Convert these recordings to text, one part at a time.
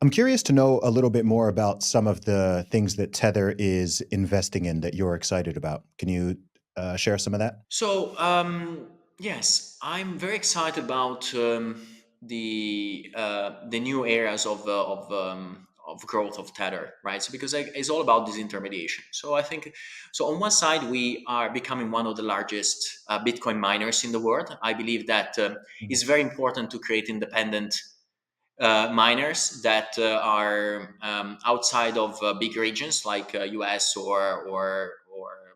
I'm curious to know a little bit more about some of the things that Tether is investing in that you're excited about. Can you share some of that? Yes, I'm very excited about the new areas of growth of Tether, right? So because it's all about disintermediation. So I think so. On one side, we are becoming one of the largest Bitcoin miners in the world. I believe that Mhm. it's very important to create independent miners that are outside of big regions like US or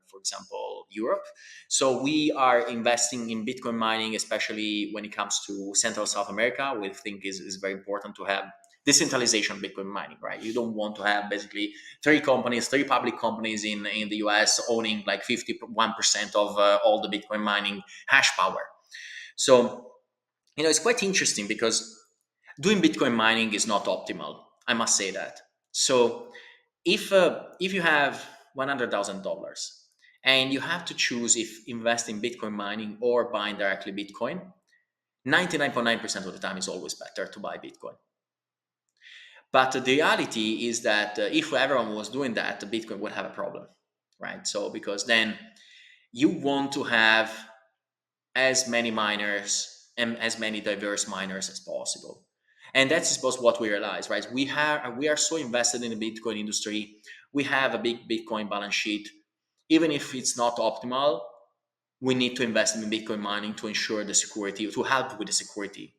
for example Europe. So we are investing in Bitcoin mining, especially when it comes to Central South America. We think is very important to have decentralization of Bitcoin mining, right? You don't want to have basically three public companies in the US owning like 51% of all the Bitcoin mining hash power. So it's quite interesting because doing Bitcoin mining is not optimal. I must say that. So if you have $100,000 and you have to choose if invest in Bitcoin mining or buying directly Bitcoin, 99.9% of the time is always better to buy Bitcoin. But the reality is that if everyone was doing that, the Bitcoin would have a problem, right? So because then you want to have as many miners and as many diverse miners as possible. And that's supposed what we realize, right? We are so invested in the Bitcoin industry. We have a big Bitcoin balance sheet. Even if it's not optimal, we need to invest in Bitcoin mining to ensure the security, to help with the security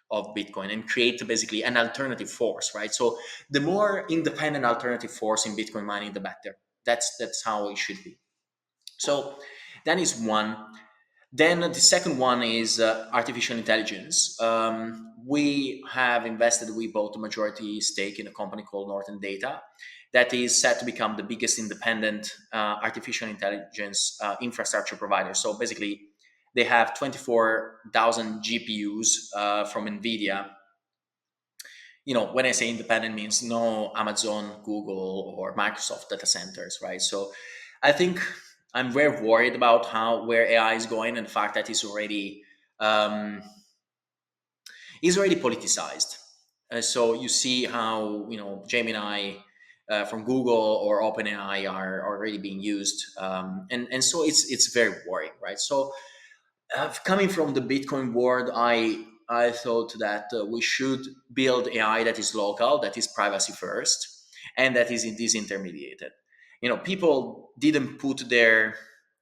of Bitcoin and create basically an alternative force, right? So the more independent alternative force in Bitcoin mining, the better. That's how it should be. So that is one. Then the second one is artificial intelligence. We bought a majority stake in a company called Northern Data that is set to become the biggest independent artificial intelligence infrastructure provider. So basically, they have 24,000 GPUs from NVIDIA. When I say independent means no Amazon, Google, or Microsoft data centers, right? So I think I'm very worried about how where AI is going and the fact that um, it's already politicized. So you see how Gemini from Google or OpenAI are already being used, and so it's very worrying, right? So coming from the Bitcoin world, I thought that we should build AI that is local, that is privacy first, and that is disintermediated. People didn't put their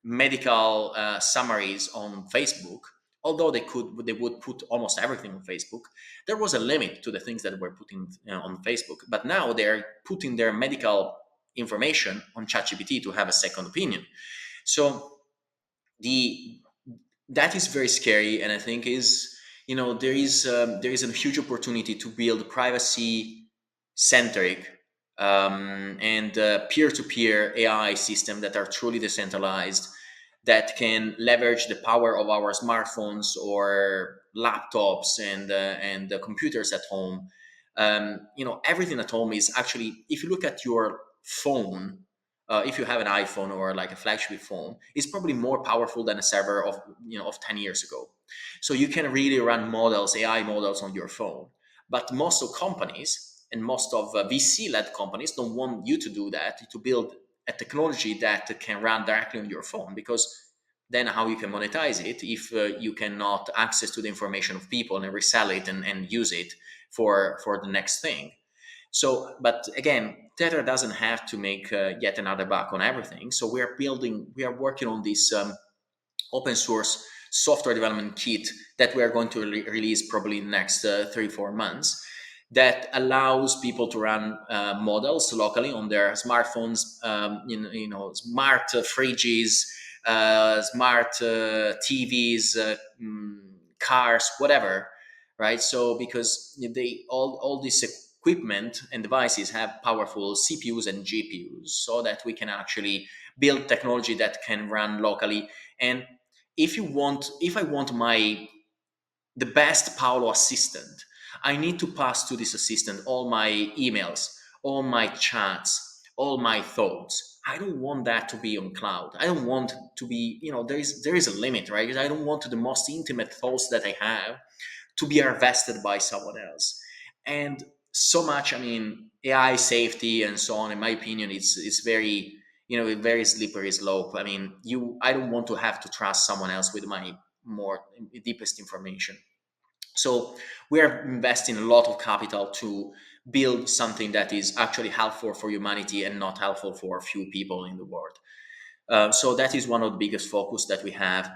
medical summaries on Facebook, although they would put almost everything on Facebook. There was a limit to the things that were putting on Facebook, but now they're putting their medical information on ChatGPT to have a second opinion. So the that is very scary, and I think is there is a huge opportunity to build privacy centric and peer-to-peer AI system that are truly decentralized, that can leverage the power of our smartphones or laptops and the computers at home. Everything at home is actually, if you look at your phone, if you have an iPhone or like a flagship phone, it's probably more powerful than a server of 10 years ago. So you can really run models, AI models on your phone. But most of companies and most of VC-led companies don't want you to do that, to build a technology that can run directly on your phone, because then how you can monetize it if you cannot access to the information of people and resell it and use it for the next thing. So, but again, Tether doesn't have to make yet another buck on everything. So we are working on this open source software development kit that we are going to release probably in the next 3 4 months, that allows people to run models locally on their smartphones, smart fridges, smart TVs, cars, whatever, right? So because they all this equipment and devices have powerful CPUs and GPUs, so that we can actually build technology that can run locally. And if I want my the best Paolo assistant, I need to pass to this assistant all my emails, all my chats, all my thoughts. I don't want that to be on cloud. I don't want to be, there is a limit, right? I don't want the most intimate thoughts that I have to be harvested by someone else. And so much. I mean, AI safety and so on. In my opinion, it's very, a very slippery slope. I mean, I don't want to have to trust someone else with my more deepest information. So we are investing a lot of capital to build something that is actually helpful for humanity and not helpful for a few people in the world. So that is one of the biggest focus that we have.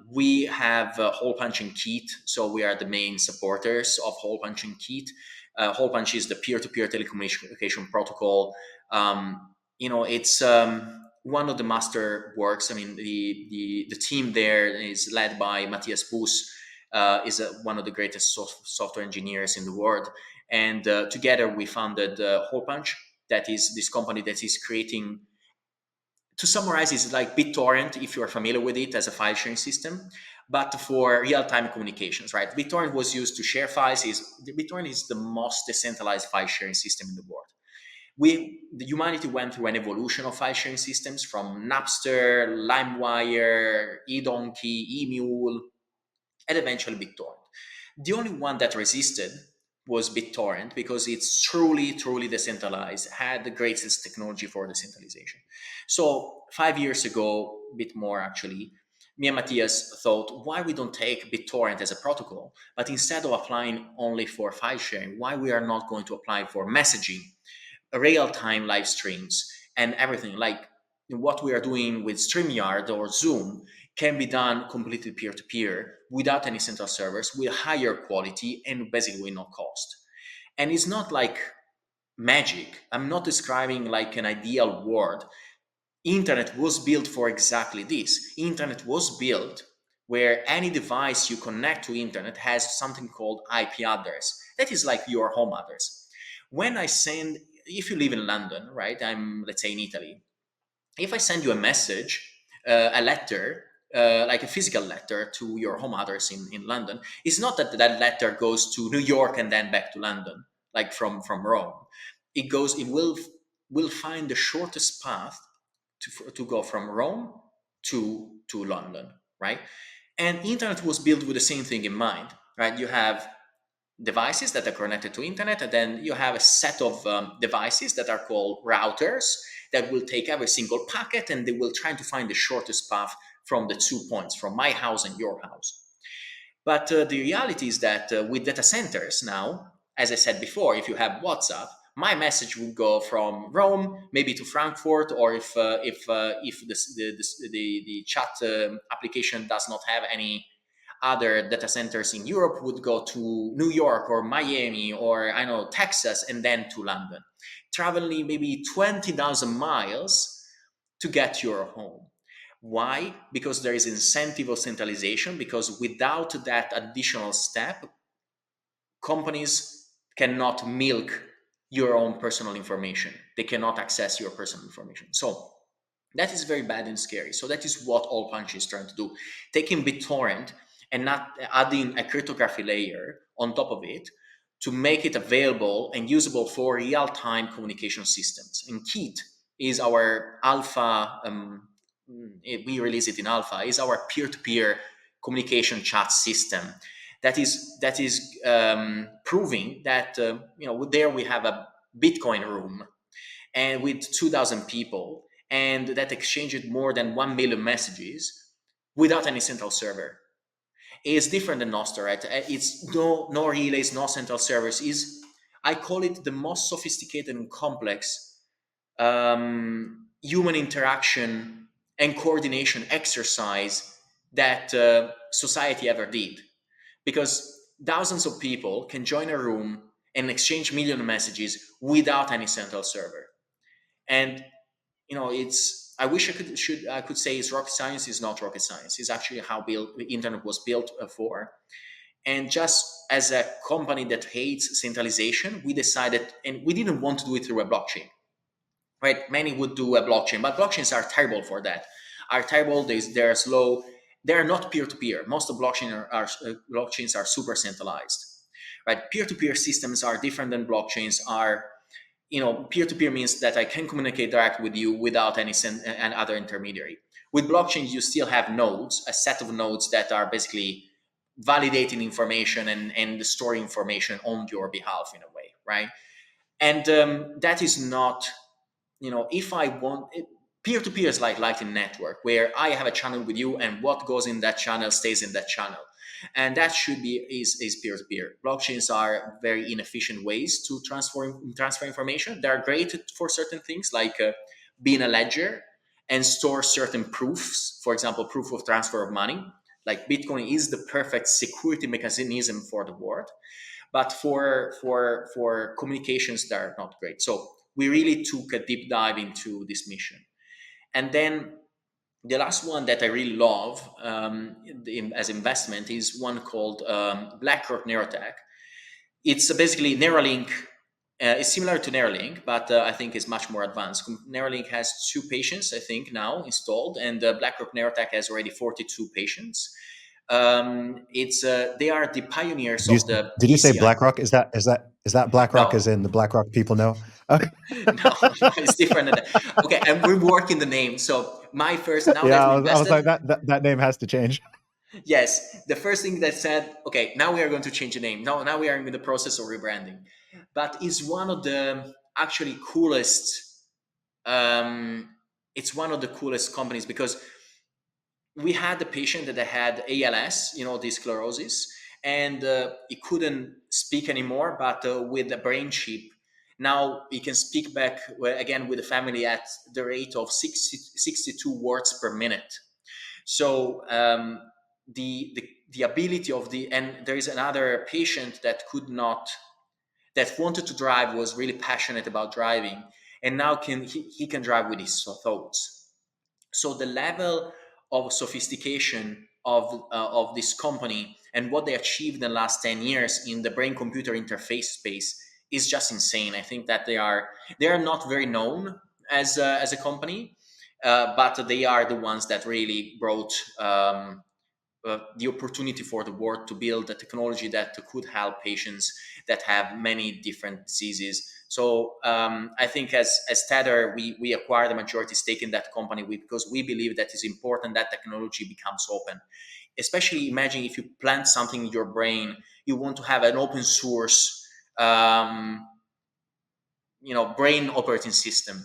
We have hole punching kit, so we are the main supporters of hole punching kit. Hole punch is the peer-to-peer telecommunication protocol. It's one of the master works. I mean, the team there is led by Matthias Bus, is one of the greatest software engineers in the world, and together we founded Hole Punch. That is this company that is creating, to summarize, it's like BitTorrent, if you're familiar with it, as a file sharing system, but for real-time communications, right? BitTorrent was used to share files. BitTorrent is the most decentralized file sharing system in the world. The humanity went through an evolution of file sharing systems from Napster, LimeWire, eDonkey, eMule, and eventually BitTorrent. The only one that resisted was BitTorrent because it's truly, truly decentralized, had the greatest technology for decentralization. So 5 years ago, a bit more actually, me and Matthias thought, why we don't take BitTorrent as a protocol, but instead of applying only for file sharing, why we are not going to apply for messaging, real-time live streams, and everything like what we are doing with StreamYard or Zoom can be done completely peer-to-peer without any central servers, with higher quality and basically with no cost. And it's not like magic. I'm not describing like an ideal world. Internet was built for exactly this. Internet was built where any device you connect to internet has something called IP address. That is like your home address. When I send, if you live in London, right? I'm, let's say, in Italy. If I send you a message, a letter, like a physical letter to your home address in London, it's not that that letter goes to New York and then back to London, like from Rome. It will find the shortest path to go from Rome to London, right? And internet was built with the same thing in mind, right? You have devices that are connected to internet, and then you have a set of devices that are called routers that will take every single packet and they will try to find the shortest path from the 2 points, from my house and your house. But the reality is that with data centers now, as I said before, if you have WhatsApp, my message would go from Rome maybe to Frankfurt, or if the chat application does not have any other data centers in Europe, would go to New York or Miami or I know Texas and then to London, traveling maybe 20,000 miles to get to your home. Why? Because there is incentive of centralization, because without that additional step, companies cannot milk your own personal information. They cannot access your personal information. So that is very bad and scary. So that is what All Punch is trying to do. Taking BitTorrent and not adding a cryptography layer on top of it to make it available and usable for real-time communication systems. And Kit is our alpha, we release it in alpha, is our peer-to-peer communication chat system that is proving that there we have a Bitcoin room and with 2,000 people, and that exchanged more than 1 million messages without any central server. It's different than Nostr, right? It's no relays, no central servers. I call it the most sophisticated and complex human interaction and coordination exercise that society ever did, because thousands of people can join a room and exchange million messages without any central server. And it's, I wish I could say it's rocket science. Is not rocket science. It's actually how the internet was built for. And just as a company that hates centralization, we decided, and we didn't want to do it through a blockchain, right? Many would do a blockchain, but blockchains are terrible for that. Are terrible. They're slow. They're not peer-to-peer. Most of blockchains are super centralized, right? Peer-to-peer systems are different than blockchains. Are Peer-to-peer means that I can communicate direct with you without any other intermediary. With blockchain, you still have nodes, a set of nodes that are basically validating information and storing information on your behalf in a way. right? And that is not, if I want it, peer-to-peer is like Lightning Network, where I have a channel with you, and what goes in that channel stays in that channel, and that should be is peer-to-peer. Blockchains are very inefficient ways to transfer information. They are great for certain things, like being a ledger and store certain proofs. For example, proof of transfer of money. Like Bitcoin is the perfect security mechanism for the world, but for communications that are not great. So we really took a deep dive into this mission. And then the last one that I really love, as investment, is one called BlackRock Neurotech. It's basically Neuralink. It's similar to Neuralink, but I think it's much more advanced. Neuralink has 2 patients, I think, now installed, and BlackRock Neurotech has already 42 patients. It's They are the pioneers Did of you, the did you say PCI. BlackRock? Is that BlackRock as No, in the BlackRock people know? Okay. no, no, it's different than that. Okay, and we're working the name. So my first, now that Yeah, we I was invested, like that name has to change. yes, the first thing that said, okay, now we are going to change the name. No, now we are in the process of rebranding. But it's one of the actually coolest. It's one of the coolest companies because we had a patient that had ALS, this sclerosis, and he couldn't speak anymore. But with the brain chip, now he can speak back again with the family at the rate of 62 words per minute. So the ability of the and there is another patient that could not that wanted to drive, was really passionate about driving, and now he can drive with his thoughts. So the level of sophistication of this company and what they achieved in the last 10 years in the brain computer interface space is just insane. I think that they are not very known as a company, but they are the ones that really brought the opportunity for the world to build a technology that could help patients that have many different diseases. So I think as Tether, we acquired a majority stake in that company because we believe that it's important that technology becomes open. Especially imagine if you plant something in your brain, you want to have an open source, um, brain operating system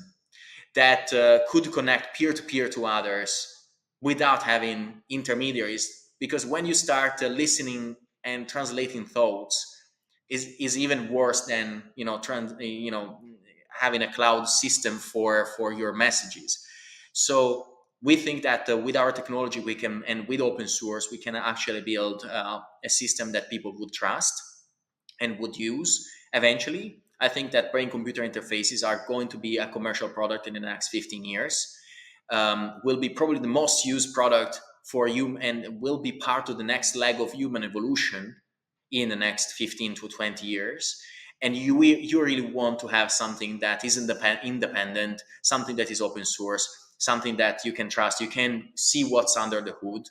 that could connect peer to peer to others without having intermediaries. Because when you start listening and translating thoughts, is even worse than having a cloud system for your messages. So we think that with our technology we can, and with open source, we can actually build a system that people would trust and would use eventually. I think that brain computer interfaces are going to be a commercial product in the next 15 years. Will be probably the most used product for you, and will be part of the next leg of human evolution in the next 15 to 20 years. And you really want to have something that is independent, something that is open source, something that you can trust, you can see what's under the hood.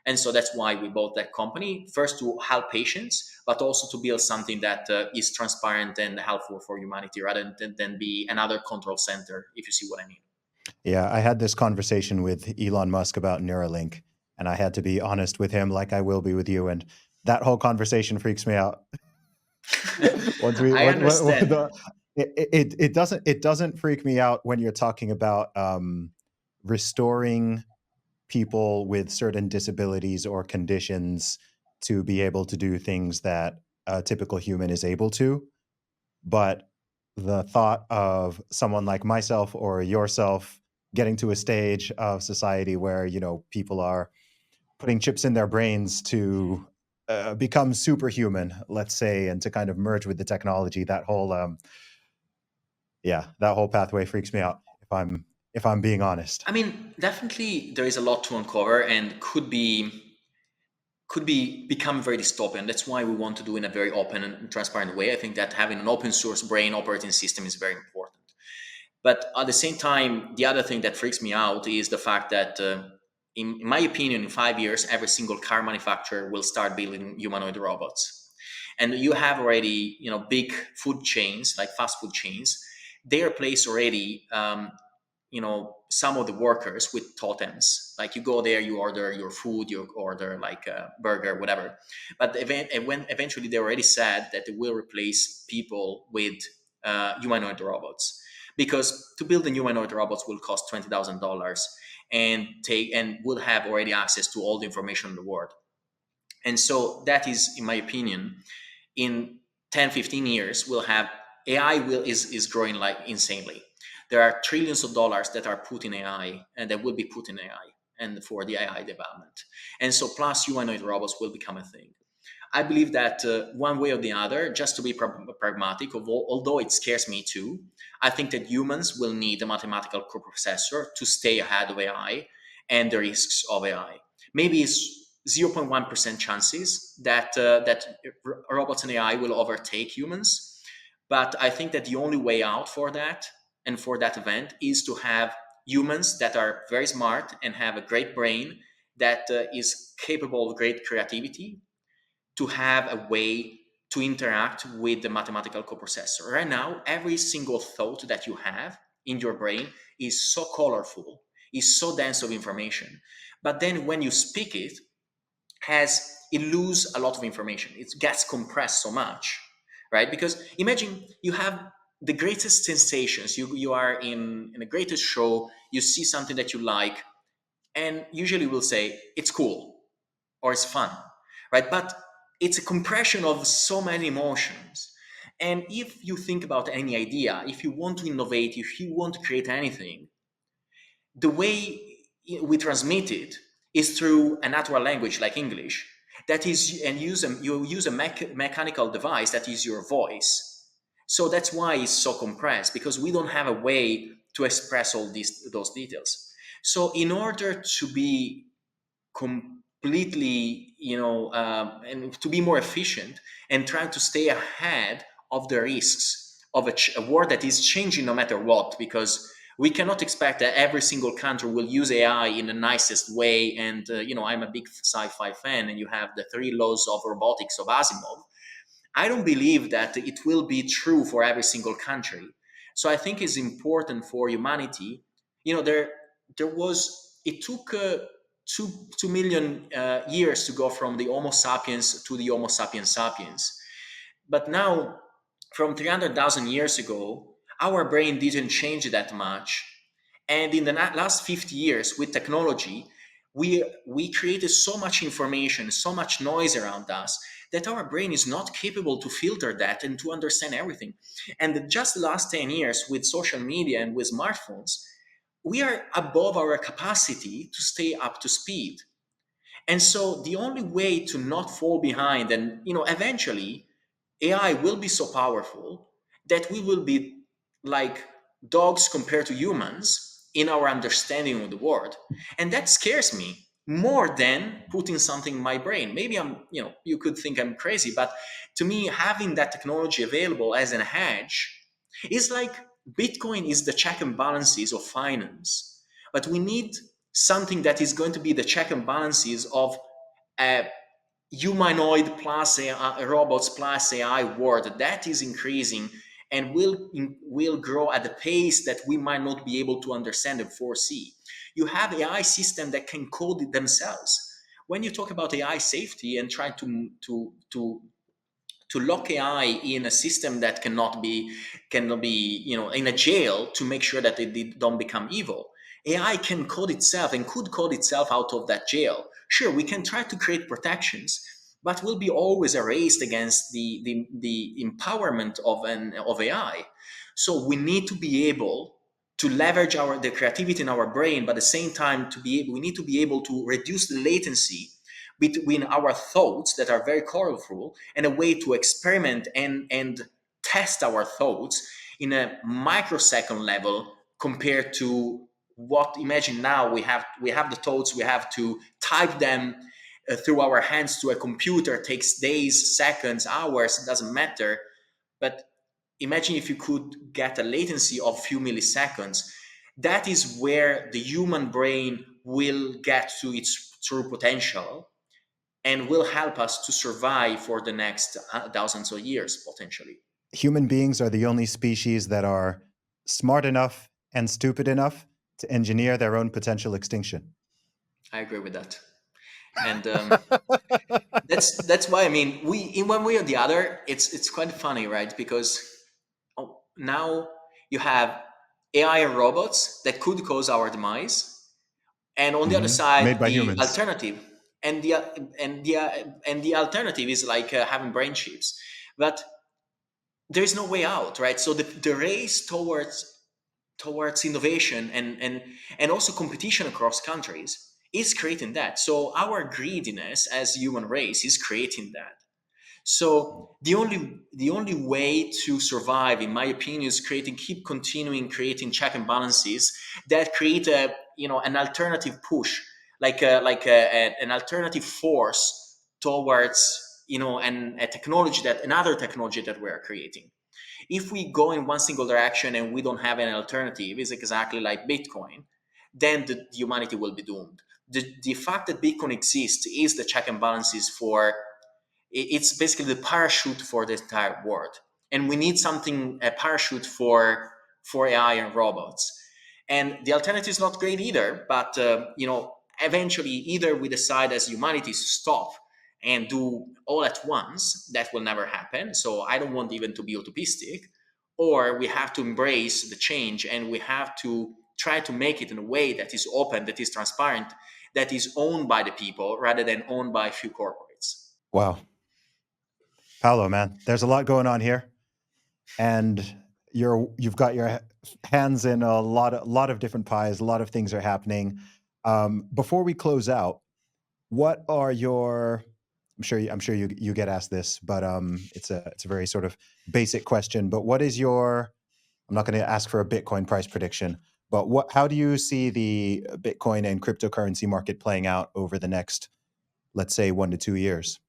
And so that's why we bought that company, first to help patients, but also to build something that is transparent and helpful for humanity, rather than be another control center, if you see what I mean. Yeah, I had this conversation with Elon Musk about Neuralink, and I had to be honest with him, like I will be with you. And that whole conversation freaks me out. Once we, I understand. it doesn't freak me out when you're talking about restoring people with certain disabilities or conditions to be able to do things that a typical human is able to. But the thought of someone like myself or yourself getting to a stage of society where people are putting chips in their brains to become superhuman, let's say, and to kind of merge with the technology, that whole pathway freaks me out, if I'm being honest. I mean, definitely there is a lot to uncover, and could be become very dystopian. That's why we want to do in a very open and transparent way. I think that having an open source brain operating system is very important. But at the same time, the other thing that freaks me out is the fact that, in my opinion, in 5 years, every single car manufacturer will start building humanoid robots. And you have already, big food chains like fast food chains. They are placed already. some of the workers with totems. Like you go there, you order your food, you order like a burger, whatever. But when eventually they already said that they will replace people with humanoid robots, because to build the humanoid robots will cost $20,000 and will have already access to all the information in the world. And so that is, in my opinion, in 10, 15 years, we'll have AI is growing like insanely. There are trillions of dollars that are put in AI and that will be put in AI and for the AI development. And so plus humanoid robots will become a thing. I believe that one way or the other, just to be pragmatic, although it scares me too, I think that humans will need a mathematical coprocessor to stay ahead of AI and the risks of AI. Maybe it's 0.1% chances that robots and AI will overtake humans, but I think that the only way out for that and for that event is to have humans that are very smart and have a great brain that is capable of great creativity to have a way to interact with the mathematical coprocessor. Right now, every single thought that you have in your brain is so colorful, is so dense of information. But then when you speak it, it lose a lot of information. It gets compressed so much, right? Because imagine you have the greatest sensations. You are in a greatest show. You see something that you like, and usually we'll say it's cool or it's fun, right? But it's a compression of so many emotions. And if you think about any idea, if you want to innovate, if you want to create anything, the way we transmit it is through a natural language like English. That is, and you use a mechanical device that is your voice. So that's why it's so compressed, because we don't have a way to express all those details. So in order to be completely, and to be more efficient and trying to stay ahead of the risks of a world that is changing no matter what, because we cannot expect that every single country will use AI in the nicest way. And, I'm a big sci-fi fan, and you have the three laws of robotics of Asimov. I don't believe that it will be true for every single country. So I think it's important for humanity. There was it took 2 million years to go from the Homo sapiens to the Homo sapiens sapiens. But now, from 300,000 years ago, our brain didn't change that much. And in the last 50 years, with technology, we created so much information, so much noise around us, that our brain is not capable to filter that and to understand everything. And just the last 10 years, with social media and with smartphones, we are above our capacity to stay up to speed. And so the only way to not fall behind, and eventually AI will be so powerful that we will be like dogs compared to humans in our understanding of the world. And that scares me more than putting something in my brain. Maybe you could think I'm crazy, but to me, having that technology available as an hedge is like Bitcoin is the check and balances of finance. But we need something that is going to be the check and balances of a humanoid plus AI, robots plus AI world that is increasing and will grow at a pace that we might not be able to understand and foresee. You have AI systems that can code it themselves. When you talk about AI safety and try to lock AI in a system that cannot be in a jail to make sure that they don't become evil. AI can code itself and could code itself out of that jail. Sure, we can try to create protections, but will be always erased against the empowerment of AI. So we need to be able to leverage the creativity in our brain, but at the same time we need to be able to reduce the latency between our thoughts that are very colorful and a way to experiment and test our thoughts in a microsecond level compared to what. Imagine now we have the thoughts, we have to type them through our hands to a computer. It takes days, seconds, hours, it doesn't matter. But imagine if you could get a latency of a few milliseconds. That is where the human brain will get to its true potential and will help us to survive for the next thousands of years, potentially. Human beings are the only species that are smart enough and stupid enough to engineer their own potential extinction. I agree with that. And that's why, I mean, we, in one way or the other, it's quite funny, right? Because now you have AI and robots that could cause our demise, and on the other Made side, by the humans. alternative, and the alternative is like having brain chips. But there is no way out, right? So the race towards innovation and also competition across countries is creating that. So our greediness as human race is creating that. So the only way to survive, in my opinion, is keep continuing creating check and balances that create a, an alternative push, an alternative force towards, a technology, that another technology that we are creating. If we go in one single direction and we don't have an alternative, is exactly like Bitcoin, then humanity will be doomed. The fact that Bitcoin exists is the check and balances for, it's basically the parachute for the entire world. And we need something, a parachute for AI and robots. And the alternative is not great either, but eventually, either we decide as humanity to stop and do all at once. That will never happen, so I don't want even to be utopistic. Or we have to embrace the change, and we have to try to make it in a way that is open, that is transparent, that is owned by the people rather than owned by a few corporates. Wow. Paolo, man, there's a lot going on here, and you've got your hands in a lot of different pies. A lot of things are happening. Before we close out, what are your? I'm sure you get asked this, but it's a very sort of basic question. But what is your? I'm not going to ask for a Bitcoin price prediction, but what? How do you see the Bitcoin and cryptocurrency market playing out over the next, let's say, 1 to 2 years?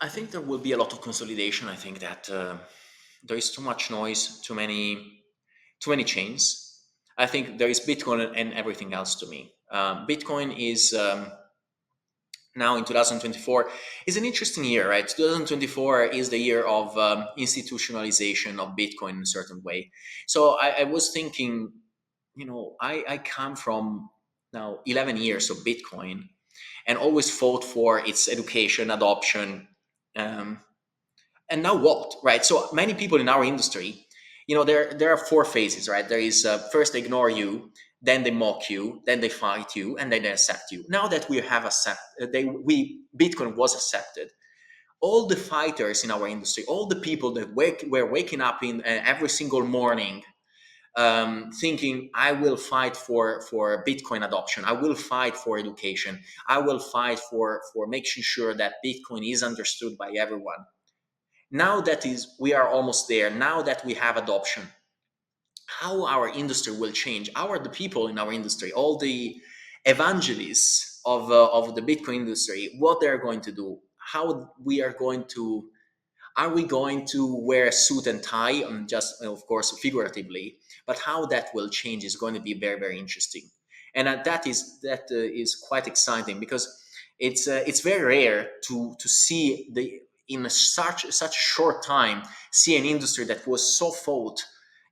I think there will be a lot of consolidation. I think that there is too much noise, too many chains. I think there is Bitcoin and everything else to me. Bitcoin is now in 2024 is an interesting year, right? 2024 is the year of institutionalization of Bitcoin in a certain way. So I was thinking, I come from now 11 years of Bitcoin and always fought for its education, adoption. Um, and now what, right? So many people in our industry, there are four phases, right? There is first they ignore you, then they mock you, then they fight you, and then they accept you. Now that we have Bitcoin was accepted, all the fighters in our industry, all the people that were waking up in every single morning, thinking, I will fight for Bitcoin adoption, I will fight for education, I will fight for making sure that Bitcoin is understood by everyone. Now that is we are almost there, now that we have adoption, how our industry will change, the people in our industry, all the evangelists of the Bitcoin industry, what they're going to do, how we are going to, are we going to wear a suit and tie? Just, of course, figuratively, but how that will change is going to be very, very interesting. And that is quite exciting, because it's very rare to see the in such a short time see an industry that was so fought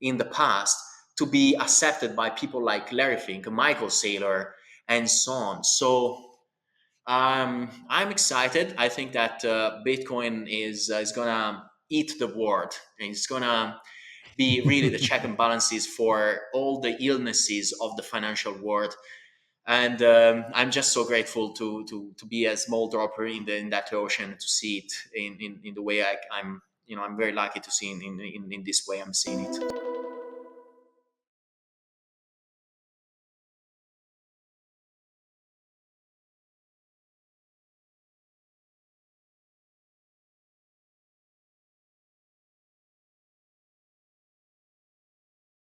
in the past to be accepted by people like Larry Fink, Michael Saylor, and so on. So I'm excited. I think that Bitcoin is gonna eat the world. And it's gonna be really the check and balances for all the illnesses of the financial world. And I'm just so grateful to be a small dropper in that ocean, to see it in the way I'm. I'm very lucky to see in this way I'm seeing it.